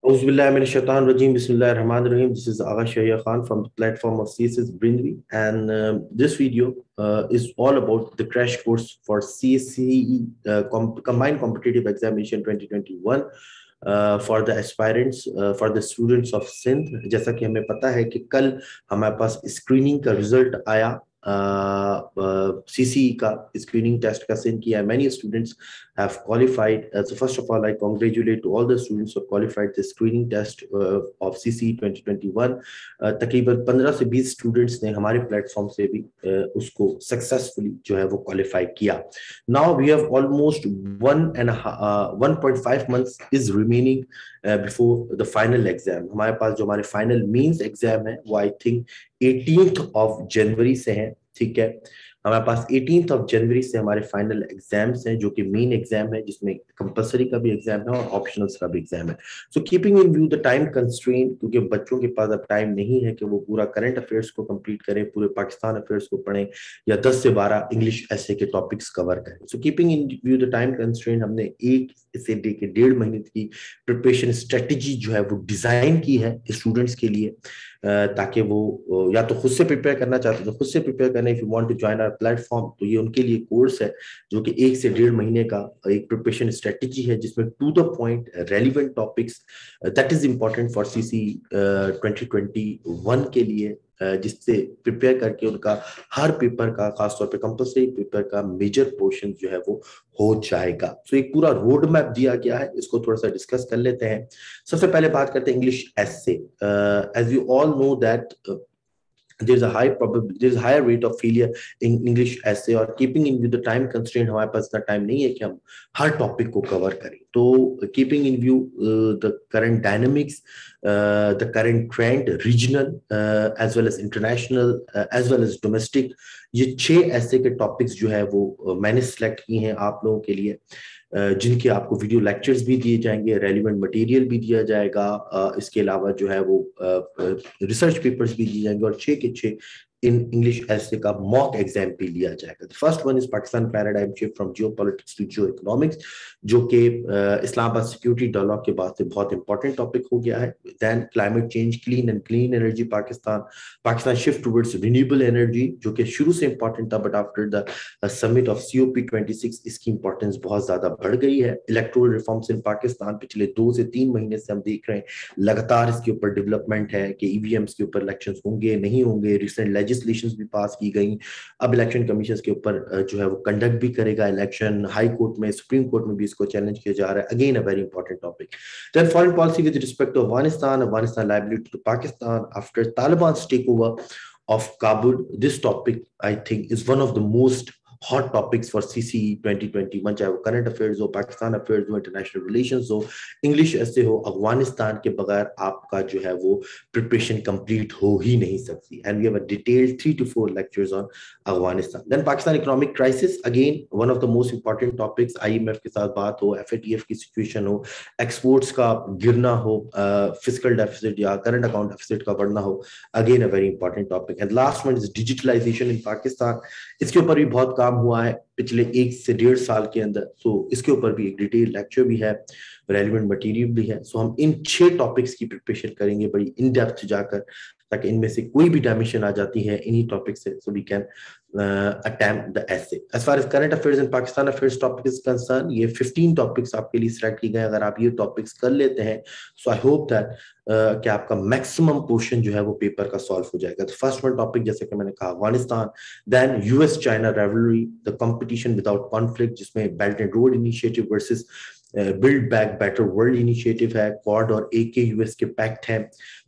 Auzubillahiminash-shaytanir-rajeem. Bismillahir-rahmanir-rahim. This is Agha Shahya Khan from the platform of CSS Brindwi, and this video is all about the crash course for CSCE Combined Competitive Examination 2021 for the aspirants, for the students of Sindh. जैसा कि हमें पता है कि कल हमारे पास screening का result आया, CCE का स्क्रीनिंग टेस्ट का सिंध किया. Many students have qualified. So first of all, I congratulate to all the students who qualified the screening test of CCE 2021. तकरीबन 15 से 20 स्टूडेंट्स ने हमारे प्लेटफॉर्म से भी उसको सक्सेसफुली जो है वो क्वालिफाई किया. Now we have almost 1.5 months is remaining before the final exam. हमारे पास जो हमारे फाइनल मींस एग्जाम है वो I think 18th of January से है. ठीक है, हमारे पास 18th of January से हमारे फाइनल एग्जाम्स हैं, जो कि मेन एग्जाम है, जिसमें कंपलसरी का भी एग्जाम है और ऑप्शनल्स का भी एग्जाम है. So keeping in view the time constraint, क्योंकि बच्चों के पास अब टाइम नहीं है कि वो पूरा करंट अफेयर्स को कंप्लीट करें, पूरे पाकिस्तान अफेयर्स को पढ़ें या 10 से 12 इंग्लिश ऐसे के टॉपिक्स कवर करें. So keeping in view the time constraint, हमने एक से डेढ़ महीने की प्रिपरेशन स्ट्रेटेजी जो है वो डिजाइन की है स्टूडेंट्स के लिए, ताकि वो या तो खुद से प्रिपेयर करना चाहते हैं तो खुद से प्रिपेयर करना. If you want to join our platform, तो ये उनके लिए कोर्स है जो कि 1 से 1.5 महीने का एक प्रिपरेशन स्ट्रेटेजी है, जिसमें to the point relevant topics that is important for CC 2021 के लिए, जिससे प्रिपेयर करके उनका हर पेपर का, खासतौर पे कंपल्सरी पेपर का मेजर पोर्शन जो है वो हो जाएगा. तो एक पूरा रोड मैप दिया गया है, इसको थोड़ा सा डिस्कस कर लेते हैं. सबसे पहले बात करते हैं English essay. As you all know that there's a higher rate of failure in English essay, और keeping in view the time constraint, हमारे पास इतना टाइम नहीं है कि हम हर टॉपिक को कवर करें. तो keeping in view the current dynamics, the current trend, regional as well as international as well as domestic, ये 6 ऐसे के टॉपिक्स जो है वो मैंने सिलेक्ट किए हैं आप लोगों के लिए, जिनके आपको वीडियो लेक्चर्स भी दिए जाएंगे, रेलिवेंट मटेरियल भी दिया जाएगा, इसके अलावा जो है वो रिसर्च पेपर्स भी दिए जाएंगे, और 6 के 6 इन इंग्लिश ऐसे का मॉक एग्जाम भी लिया जाएगा. First one is Pakistan paradigm shift from geopolitics to geo economics, जो कि इस्लामाबाद सिक्योरिटी डायलॉग के बाद से बहुत इंपॉर्टेंट टॉपिक हो गया है. Then climate change, clean and clean energy Pakistan shift towards renewable energy, जो कि शुरू से इंपॉर्टेंट था, but after the summit of COP26 इसकी इंपॉर्टेंस बहुत ज्यादा बढ़ गई है. इलेक्टोरल रिफॉर्म्स इन पाकिस्तान, पिछले 2 से 3 महीने से हम देख रहे हैं लगातार इसके ऊपर डेवलपमेंट है कि EVMs के ऊपर इलेक्शंस होंगे नहीं होंगे. रिसेंट लेजिस्लेशंस भी पास की गई. अब इलेक्शन कमीशन के ऊपर जो है वो कंडक्ट भी करेगा इलेक्शन. हाई कोर्ट में, सुप्रीम कोर्ट में भी इसको चैलेंज किया जा रहा है. Again a very important topic. Then foreign policy with respect to Afghanistan liability to Pakistan after Taliban take over of Kabul. This topic I think is one of the most hot topics for CCE 2021, चाहे वो current affairs हो, Pakistan affairs हो, international relations हो, English ऐसे हो. अफगानिस्तान के बगैर आपका जो है वो प्रिपरेशन कंप्लीट हो ही नहीं सकती. And we have a detailed 3 to 4 lectures on Afghanistan. Then Pakistan economic crisis, again one of the most important topics. IMF के साथ बात हो, FATF की सिचुएशन हो, एक्सपोर्ट्स का गिरना हो, फिस्कल डेफिसिट या करंट अकाउंट डेफिसिट का बढ़ना हो, again a very important topic. And last one is digitalisation in Pakistan. इसके ऊपर भी बहुत काम हुआ है पिछले 1 से 1.5 साल के अंदर. सो इसके ऊपर भी एक डिटेल लेक्चर भी है, रेलिवेंट मटेरियल भी है. सो हम इन 6 टॉपिक्स की प्रिपरेशन करेंगे बड़ी इन डेप्थ जाकर, ताकि इनमें से कोई भी डायमेंशन आ जाती है इन्हीं टॉपिक से, so we can attempt the essay. As far as current affairs and Pakistan affairs topic is concerned, ये 15 टॉपिक्स आपके लिए सिलेक्ट की गए. अगर आप ये टॉपिक्स कर लेते हैं, सो आई होप दैट कि आपका मैक्सिमम पोर्शन जो है वो पेपर का सॉल्व हो जाएगा. तो फर्स्ट वन टॉपिक, जैसे कि मैंने कहा, Afghanistan. Then US China rivalry, the competition without conflict, जिसमें belt and road initiative versus build back better world initiative है. क्वाड और AK US के पैक्ट है.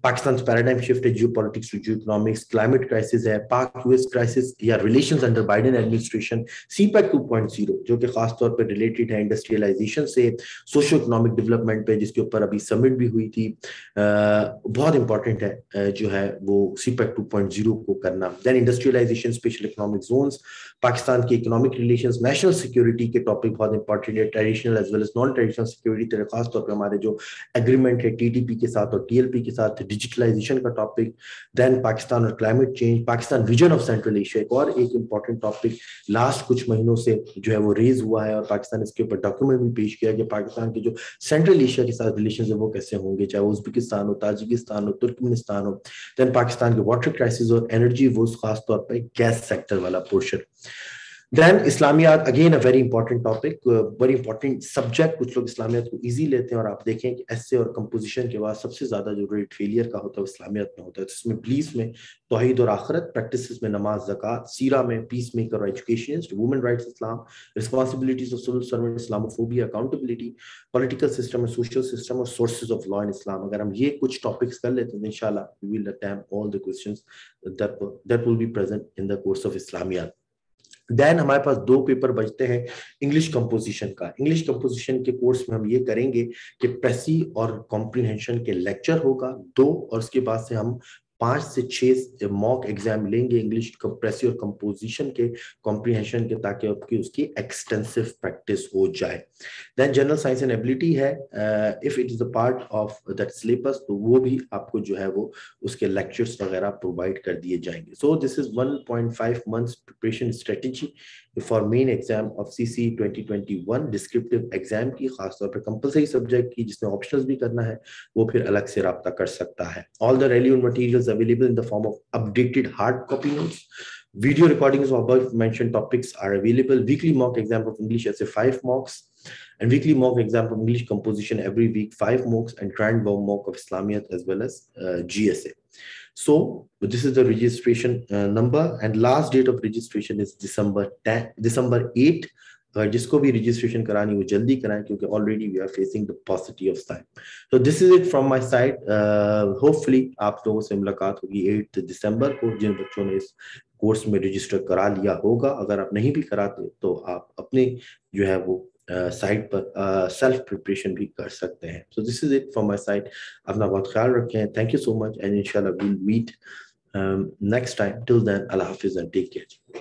पाकिस्तान पैराडाइम शिफ्ट है, geopolitics to geo economics. Climate crisis है, पाक US क्राइसिस या relations under Biden administration. CPEC 2.0, जो कि खास तौर पर रिलेटेड है इंडस्ट्रियलाइजेशन से, सोशो इकोनॉमिक डेवलपमेंट पे, जिसके ऊपर अभी समिट भी हुई थी. बहुत इंपॉर्टेंट है जो है वो CPEC 2.0 को करना. Then industrialisation, special economic zones, Pakistan के इकोनॉमिक रिलेशंस, नेशनल सिक्योरिटी के टॉपिक बहुत इंपॉर्टेंट है. Traditional as well as non traditional security, खास तौर पर हमारे जो एग्रीमेंट है TTP के साथ और TLP के साथ, डिजिटलाइजेशन का टॉपिक, देन पाकिस्तान और climate change, Pakistan vision of central Asia एक और एक इंपॉर्टेंट टॉपिक लास्ट कुछ महीनों से जो है वो रेज हुआ है, और पाकिस्तान इसके ऊपर डॉक्यूमेंट भी पेश किया कि पाकिस्तान के जो सेंट्रल एशिया के साथ रिलेशन है वो कैसे होंगे, चाहे वो उज्बेकिस्तान हो, ताजिकिस्तान हो, तुर्कमेनिस्तान हो, देन पाकिस्तान के वाटर क्राइसिस और एनर्जी, वो खास तौर पर गैस सेक्टर वाला portion. Then Islamiyat, again a very important topic, very important subject. कुछ लोग इस्लामियात को इजी लेते हैं, और आप देखें कि एस्से और कंपोजिशन के बाद सबसे ज्यादा जो रेट फेलियर का होता है वो इस्लामियात में होता है। इसमें बिलीफ में तौहीद और आखिरत, प्रैक्टिसेस में नमाज, ज़कात, सीरा में पीस मेकर और educationist, women rights Islam, responsibilities of civil servant, Islamophobia, accountability, political system और सोशल सिस्टम, और sources of law in Islam. अगर हम ये कुछ टॉपिक्स कर लेते हैं इंशाल्लाह we will attempt all the questions that will be present in the course of Islamiyat. Then हमारे पास दो पेपर बचते हैं इंग्लिश कंपोजिशन का। इंग्लिश कंपोजिशन के कोर्स में हम ये करेंगे कि प्रेसी और कॉम्प्रिहेंशन के लेक्चर होगा दो, और उसके बाद से हम 5 से 6 मॉक एग्जाम लेंगे इंग्लिश प्रेसी और कंपोजिशन के, कॉम्प्रिहेंशन के, ताकि आपकी उसकी एक्सटेंसिव प्रैक्टिस हो जाए। Then general science and ability है, if it is a part of that syllabus, तो वो भी आपको जो है वो उसके लेक्चर्स वगैरह प्रोवाइड कर दिए जाएंगे। सो this is 1.5 months preparation strategy for main exam of CC 2021, descriptive exam की, खासतौर पर कंपलसरी सब्जेक्ट की, जिसमें ऑप्शनल्स भी करना है वो फिर अलग से राब्ता कर सकता है। All the relevant materials available in the form of updated hard copy notes. Video recordings of above mentioned topics are available. Weekly mock exam of English essay 5 mocks, and weekly mock exam of English composition every week 5 mocks, and grand mock of Islamiyat as well as GSA. So this is the registration number, and last date of registration is December 8. जिसको भी registration करानी वो जल्दी कराएं, क्योंकि already we are facing the paucity of time. तो this is it from my side. Hopefully आप लोगों से मुलाकात होगी 8 दिसंबर को, जिन बच्चों ने इस कोर्स में रजिस्टर करा लिया होगा। अगर आप नहीं भी कराते तो आप अपने जो है वो साइट पर सेल्फ प्रिपरेशन भी कर सकते हैं। So this is it from my side. अपना बहुत ख्याल रखें। Thank you so much, and इंशाल्लाह we'll meet next time. Till then, अल्लाह हाफिज एंड टेक केयर।